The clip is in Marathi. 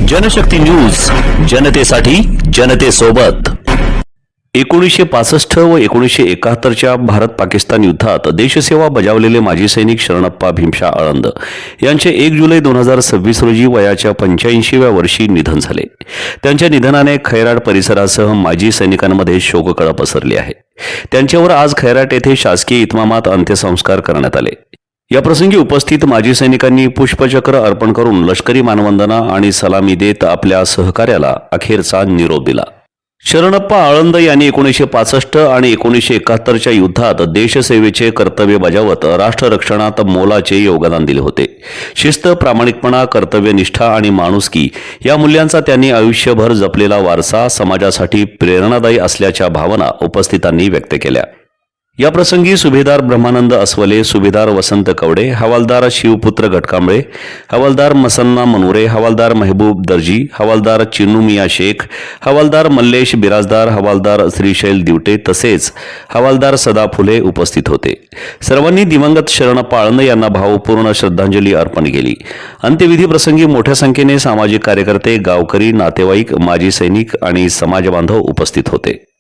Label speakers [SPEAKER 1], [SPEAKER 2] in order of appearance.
[SPEAKER 1] जनशक्ती न्यूज, जनतेसाठी, जनतेसोबत। 1965 व 1971च्या भारत-पाकिस्तान युद्धात देशसेवा बजावलेले माजी सैनिक शरणप्पा भीमशा आळंद यांचे 1 जुलै 2026 रोजी वयाच्या 85व्या वर्षी निधन झाले। त्यांच्या निधनाने खैराट परिसरासह माजी सैनिकांमध्ये शोककळा पसरली आहे। त्यांच्यावर आज खैराट येथे शासकीय इतमामात अंत्यसंस्कार करण्यात आले। या प्रसंगी उपस्थित माजी सैनिकांनी पुष्पचक्र अर्पण करून लष्करी मानवंदना आणि सलामी देत आपल्या सहकार्याला अखेरचा निरोप दिला। शरणप्पा आळंद यांनी 1965 आणि 1971च्या युद्धात देशसेवेचे कर्तव्य बजावत राष्ट्ररक्षणात मोलाचे योगदान दिले होते। शिस्त, प्रामाणिकपणा, कर्तव्यनिष्ठा आणि माणुसकी या मूल्यांचा त्यांनी आयुष्यभर जपलेला वारसा समाजासाठी प्रेरणादायी असल्याच्या भावना उपस्थितांनी व्यक्त केल्या। या प्रसंगी सुभेदार ब्रह्मानंद अस्वले, सुभेदार वसंत कवडे, हवालदार शिवपुत्र घटकांबळे, हवालदार मसन्ना मनोरे, हवालदार महबूब दर्जी, हवालदार चिन्नू मिया शेख, हवालदार मल्लेश बिराजदार, हवालदार श्रीशैल दिवटे तसेच हवालदार सदा फुले उपस्थित होते। सर्वांनी दिवंगत शरणप्पा आळंद यांना भावपूर्ण श्रद्धांजली अर्पण केली। अंत्यविधी प्रसंगी मोठ्या संख्येने सामाजिक कार्यकर्ते, गावकरी, नातेवाईक, माजी सैनिक आणि समाजबांधव उपस्थित होते।